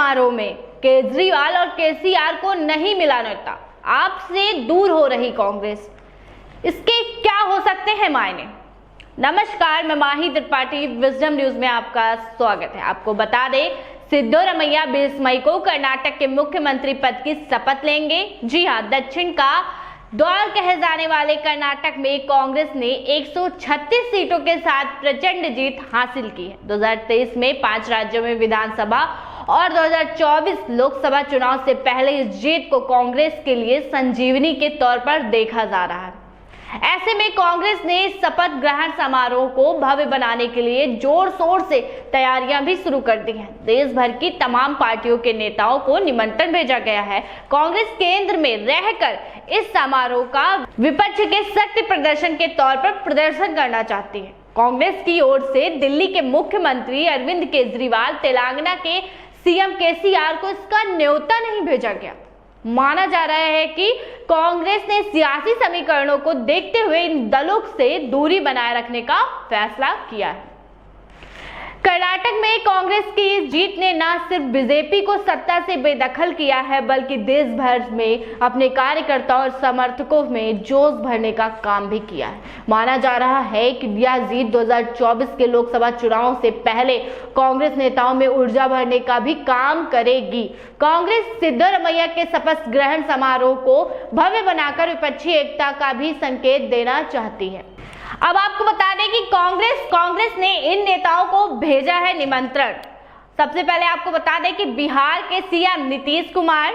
समारोह में केजरीवाल और केसीआर को नहीं मिला न्योता, आपसे दूर हो रही कांग्रेस, इसके क्या हो सकते हैं मायने। नमस्कार, मैं माही त्रिपाठी, विजडम न्यूज में आपका स्वागत है। आपको बता दें, सिद्धोरमैया 20 मई को कर्नाटक के मुख्यमंत्री पद की शपथ लेंगे। जी हां, दक्षिण का द्वार कहे जाने वाले कर्नाटक में कांग्रेस ने 136 सीटों के साथ प्रचंड जीत हासिल की है। 2023 में 5 राज्यों में विधानसभा और 2024 लोकसभा चुनाव से पहले इस जीत को कांग्रेस के लिए संजीवनी के तौर पर देखा जा रहा है। ऐसे में कांग्रेस ने शपथ ग्रहण समारोह को भव्य बनाने के लिए जोर शोर से तैयारियां भी शुरू कर दी हैं। देश भर की तमाम पार्टियों के नेताओं को निमंत्रण भेजा गया है। कांग्रेस केंद्र में रहकर इस समारोह का विपक्ष के शक्ति प्रदर्शन के तौर पर प्रदर्शन करना चाहती है। कांग्रेस की ओर से दिल्ली के मुख्यमंत्री अरविंद केजरीवाल, तेलंगाना के सीएम केसीआर को इसका न्योता नहीं भेजा गया। माना जा रहा है कि कांग्रेस ने सियासी समीकरणों को देखते हुए इन दलों से दूरी बनाए रखने का फैसला किया है। कर्नाटक में कांग्रेस की इस जीत ने न सिर्फ बीजेपी को सत्ता से बेदखल किया है, बल्कि देश भर में अपने कार्यकर्ताओं और समर्थकों में जोश भरने का काम भी किया है। माना जा रहा है कि यह जीत 2024 के लोकसभा चुनाव से पहले कांग्रेस नेताओं में ऊर्जा भरने का भी काम करेगी। कांग्रेस सिद्धोरमैया के शपथ ग्रहण समारोह को भव्य बनाकर विपक्षी एकता का भी संकेत देना चाहती है। अब आपको बता दें कि कांग्रेस ने इन नेताओं को भेजा है निमंत्रण। सबसे पहले आपको बता दें कि बिहार के सीएम नीतीश कुमार,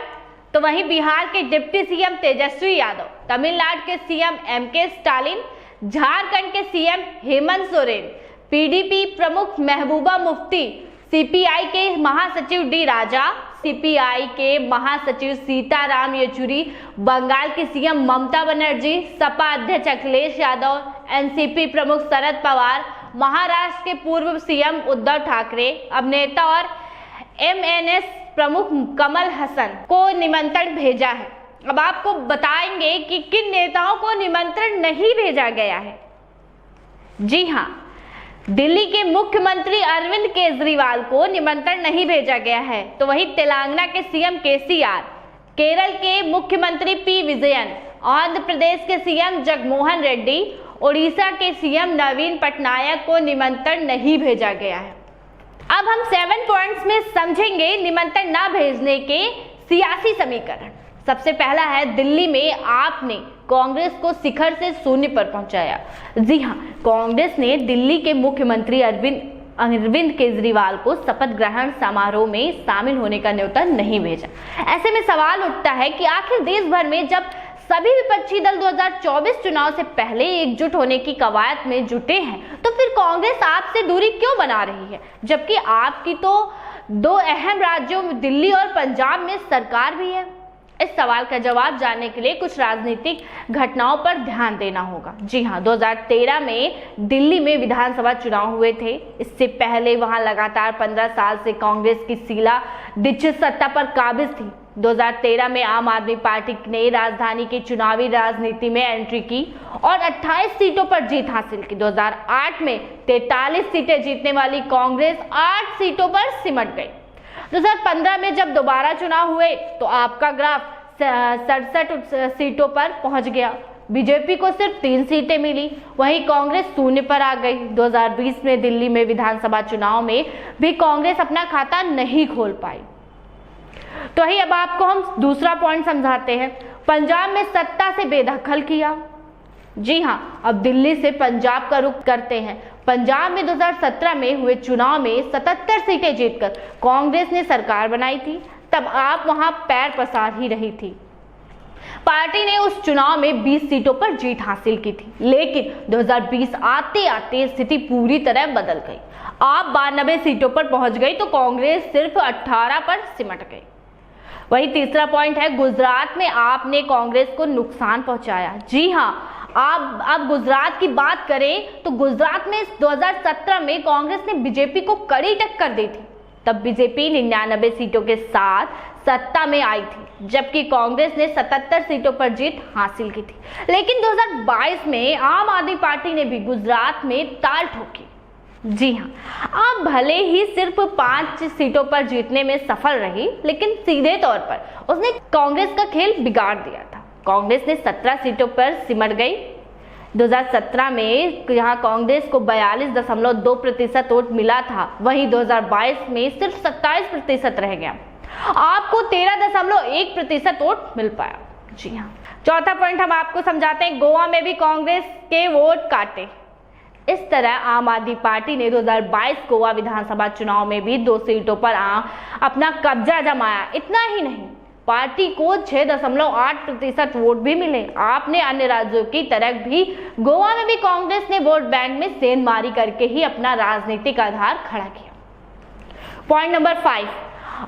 तो वहीं बिहार के डिप्टी सीएम तेजस्वी यादव, तमिलनाडु के सीएम एमके स्टालिन, झारखंड के सीएम हेमंत सोरेन, पीडीपी प्रमुख महबूबा मुफ्ती, सीपीआई के महासचिव डी राजा, सीपीआई के महासचिव सीताराम येचुरी, बंगाल की सीएम ममता बनर्जी, सपा अध्यक्ष अखिलेश यादव, एनसीपी प्रमुख शरद पवार, महाराष्ट्र के पूर्व सीएम उद्धव ठाकरे, अभिनेता और एमएनएस प्रमुख कमल हसन को निमंत्रण भेजा है। अब आपको बताएंगे कि किन नेताओं को निमंत्रण नहीं भेजा गया है। जी हां, दिल्ली के मुख्यमंत्री अरविंद केजरीवाल को निमंत्रण नहीं भेजा गया है। तो वहीं तेलंगाना के सीएम केसीआर, केरल के मुख्यमंत्री पी विजयन, आंध्र प्रदेश के सीएम जगनमोहन रेड्डी, ओडिशा के सीएम नवीन पटनायक को निमंत्रण नहीं भेजा गया है। अब हम 7 पॉइंट्स में समझेंगे निमंत्रण न भेजने के सियासी समीकरण। सबसे पहला है, दिल्ली में आपने कांग्रेस को शिखर से शून्य पर पहुंचाया। जी हां, कांग्रेस ने दिल्ली के मुख्यमंत्री अरविंद केजरीवाल को शपथ ग्रहण समारोह में शामिल होने का न्योता नहीं भेजा। ऐसे में सवाल उठता है कि आखिर देश भर में जब सभी विपक्षी दल 2024 चुनाव से पहले एकजुट होने की कवायद में जुटे हैं, तो फिर कांग्रेस आपसे दूरी क्यों बना रही है, जबकि आपकी तो 2 अहम राज्यों दिल्ली और पंजाब में सरकार भी है। इस सवाल का जवाब जानने के लिए कुछ राजनीतिक घटनाओं पर ध्यान देना होगा। जी हां, 2013 में दिल्ली में विधानसभा चुनाव हुए थे। इससे पहले वहां लगातार 15 साल से कांग्रेस की शीला दीक्षित सत्ता पर काबिज थी। 2013 में आम आदमी पार्टी ने राजधानी की चुनावी राजनीति में एंट्री की और 28 सीटों पर जीत हासिल की। 2008 में 43 सीटें जीतने वाली कांग्रेस 8 सीटों पर सिमट गई। 2015 में जब दोबारा चुनाव हुए तो आपका ग्राफ 67 सीटों पर पहुंच गया। बीजेपी को सिर्फ 3 सीटें मिली, वहीं कांग्रेस शून्य पर आ गई। 2020 में दिल्ली में विधानसभा चुनाव में भी कांग्रेस अपना खाता नहीं खोल पाई। तो ही अब आपको हम दूसरा पॉइंट समझाते हैं, पंजाब में सत्ता से बेदखल किया। जी हां, अब दिल्ली से पंजाब का रुख करते हैं। पंजाब में 2017 में हुए चुनाव में 77 सीटें जीतकर कांग्रेस ने सरकार बनाई थी। तब आप वहां पैर पसार ही रही थी। पार्टी ने उस चुनाव में 20 सीटों पर जीत हासिल की थी, लेकिन 2020 आते आते स्थिति पूरी तरह बदल गई। आप 92 सीटों पर पहुंच गई तो कांग्रेस सिर्फ 18 पर सिमट गई। वही तीसरा पॉइंट है, गुजरात में आपने कांग्रेस को नुकसान पहुंचाया। जी हां, आप अब गुजरात की बात करें तो गुजरात में 2017 में कांग्रेस ने बीजेपी को कड़ी टक्कर दी थी। तब बीजेपी 99 सीटों के साथ सत्ता में आई थी, जबकि कांग्रेस ने 77 सीटों पर जीत हासिल की थी। लेकिन 2022 में आम आदमी पार्टी ने भी गुजरात में ताल ठोकी। जी हाँ, आप भले ही सिर्फ 5 सीटों पर जीतने में सफल रही, लेकिन सीधे तौर पर उसने कांग्रेस का खेल बिगाड़ दिया था। कांग्रेस ने 17 सीटों पर सिमट गई। 2017 में जहां कांग्रेस को 42.2% वोट मिला था, वहीं 2022 में सिर्फ 27% रह गया। आपको 13.1% वोट मिल पाया। जी हाँ, चौथा पॉइंट हम आपको समझाते हैं, गोवा में भी कांग्रेस के वोट काटे। इस तरह आम आदमी पार्टी ने 2022 गोवा विधानसभा चुनाव में भी 2 सीटों पर अपना कब्जा जमाया। इतना ही नहीं, पार्टी को 6.8% वोट भी मिले। आपने अन्य राज्यों की तरह भी गोवा में भी कांग्रेस ने वोट बैंक में सेंधमारी करके ही अपना राजनीतिक आधार खड़ा किया। पॉइंट नंबर 5,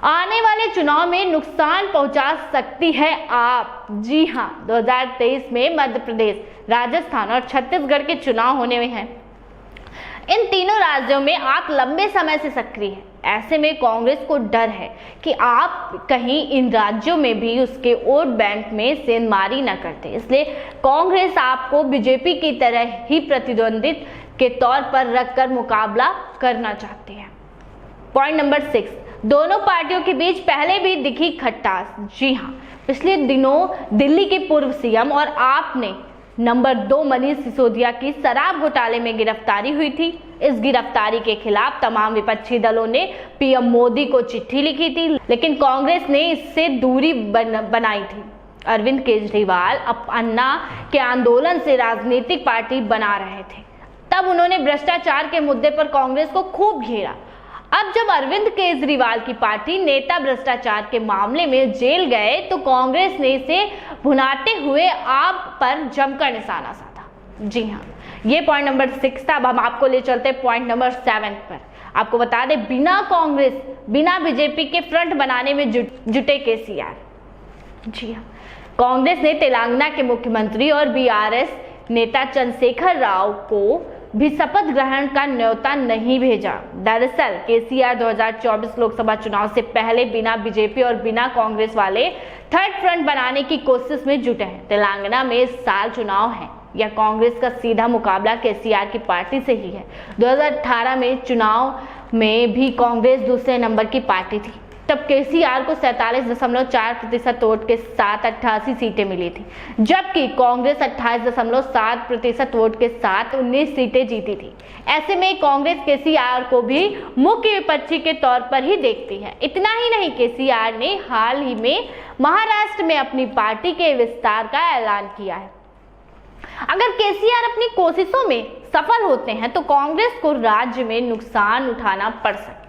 आने वाले चुनाव में नुकसान पहुंचा सकती है आप। जी हाँ, 2023 में मध्य प्रदेश, राजस्थान और छत्तीसगढ़ के चुनाव होने में हैं। इन तीनों राज्यों में आप लंबे समय से सक्रिय हैं। ऐसे में कांग्रेस को डर है कि आप कहीं इन राज्यों में भी उसके वोट बैंक में सेंधमारी न करते, इसलिए कांग्रेस आपको बीजेपी की तरह ही प्रतिद्वंदी के तौर पर रखकर मुकाबला करना चाहती है। पॉइंट नंबर 6, दोनों पार्टियों के बीच पहले भी दिखी खटास। जी हाँ, पिछले दिनों दिल्ली के पूर्व सीएम और आपने नंबर 2 मनीष सिसोदिया की शराब घोटाले में गिरफ्तारी हुई थी। इस गिरफ्तारी के खिलाफ तमाम विपक्षी दलों ने पीएम मोदी को चिट्ठी लिखी थी, लेकिन कांग्रेस ने इससे दूरी बनाई थी। अरविंद केजरीवाल अन्ना के आंदोलन से राजनीतिक पार्टी बना रहे थे, तब उन्होंने भ्रष्टाचार के मुद्दे पर कांग्रेस को खूब घेरा। अब जब अरविंद केजरीवाल की पार्टी नेता भ्रष्टाचार के मामले में जेल गए, तो कांग्रेस ने इसे भुनाते हुए आप पर जमकर निशाना साधा। जी हाँ, ये पॉइंट नंबर 6 था। अब हम आपको ले चलते हैं पॉइंट नंबर 7 पर। आपको बता दें, बिना कांग्रेस, बिना बीजेपी के फ्रंट बनाने में जुटे केसीआर। जी हाँ, कांग्रेस ने तेलंगाना के मुख्यमंत्री और बीआरएस नेता चंद्रशेखर राव को भी शपथ ग्रहण का न्योता नहीं भेजा। दरअसल केसीआर 2024 लोकसभा चुनाव से पहले बिना बीजेपी और बिना कांग्रेस वाले थर्ड फ्रंट बनाने की कोशिश में जुटे हैं। तेलंगाना में इस साल चुनाव है या कांग्रेस का सीधा मुकाबला केसीआर की पार्टी से ही है। 2018 में चुनाव में भी कांग्रेस दूसरे नंबर की पार्टी थी, तब केसीआर को 47.4% वोट के साथ 88 सीटें मिली थी, जबकि कांग्रेस 28.7% वोट के साथ 19 सीटें जीती थी। ऐसे में कांग्रेस केसीआर को भी मुख्य विपक्षी के तौर पर ही देखती है। इतना ही नहीं, केसीआर ने हाल ही में महाराष्ट्र में अपनी पार्टी के विस्तार का ऐलान किया है। अगर केसीआर अपनी कोशिशों में सफल होते हैं तो कांग्रेस को राज्य में नुकसान उठाना पड़ सकता है।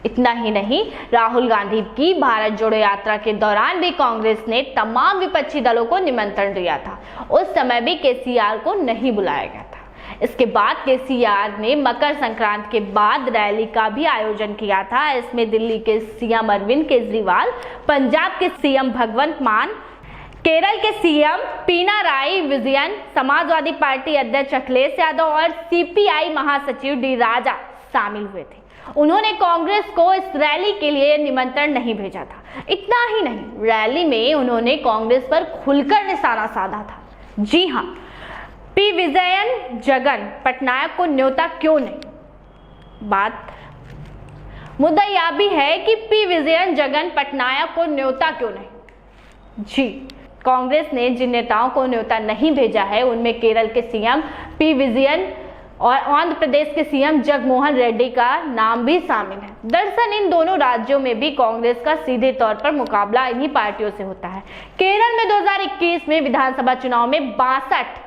इतना ही नहीं, राहुल गांधी की भारत जोड़ो यात्रा के दौरान भी कांग्रेस ने तमाम विपक्षी दलों को निमंत्रण दिया था। उस समय भी केसीआर को नहीं बुलाया गया था। इसके बाद केसीआर ने मकर संक्रांति के बाद रैली का भी आयोजन किया था। इसमें दिल्ली के सीएम अरविंद केजरीवाल, पंजाब के सीएम भगवंत मान, केरल के सीएम पिनाराई विजयन, समाजवादी पार्टी अध्यक्ष अखिलेश यादव और सीपीआई महासचिव डी राजा शामिल हुए थे। उन्होंने कांग्रेस को इस रैली के लिए निमंत्रण नहीं भेजा था। इतना ही नहीं, रैली में उन्होंने कांग्रेस पर खुलकर निशाना साधा था। जी हाँ, पी विजयन जगन पटनायक को न्योता क्यों नहीं? मुद्दा यह भी है कि पी विजयन जगन पटनायक को न्योता क्यों नहीं? जी, कांग्रेस ने जिन नेताओं को न्योता नहीं भेजा है, उनमें केरल के सीएम पी विजयन और आंध्र प्रदेश के सीएम जगनमोहन रेड्डी का नाम भी शामिल है। दरअसल इन दोनों राज्यों में भी कांग्रेस का सीधे तौर पर मुकाबला इन्हीं पार्टियों से होता है। केरल में 2021 में विधानसभा चुनाव में 62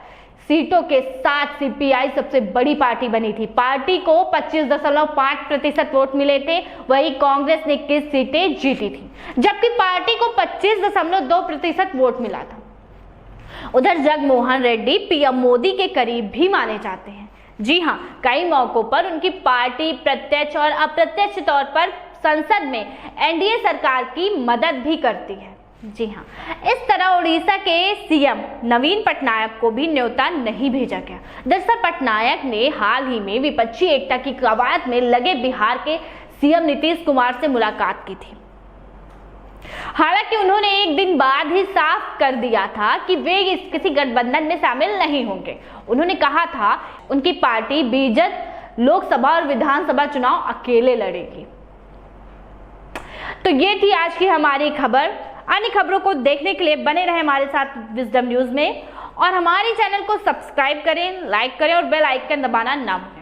सीटों के साथ सीपीआई सबसे बड़ी पार्टी बनी थी। पार्टी को 25.5% वोट मिले थे, वही कांग्रेस ने 21 सीटें जीती थी, जबकि पार्टी को 25.2% वोट मिला था। उधर जगनमोहन रेड्डी पीएम मोदी के करीब भी माने जाते हैं। जी हाँ, कई मौकों पर उनकी पार्टी प्रत्यक्ष और अप्रत्यक्ष तौर पर संसद में एनडीए सरकार की मदद भी करती है। जी हाँ, इस तरह उड़ीसा के सीएम नवीन पटनायक को भी न्योता नहीं भेजा गया। दरअसल पटनायक ने हाल ही में विपक्षी एकता की कवायद में लगे बिहार के सीएम नीतीश कुमार से मुलाकात की थी। हालांकि उन्होंने एक दिन बाद ही साफ कर दिया था कि वे किसी गठबंधन में शामिल नहीं होंगे। उन्होंने कहा था उनकी पार्टी बीजेपी लोकसभा और विधानसभा चुनाव अकेले लड़ेगी। तो ये थी आज की हमारी खबर। अन्य खबरों को देखने के लिए बने रहे हमारे साथ विजडम न्यूज में और हमारे चैनल को सब्सक्राइब करें, लाइक करें और बेल आइकन दबाना ना भूलें।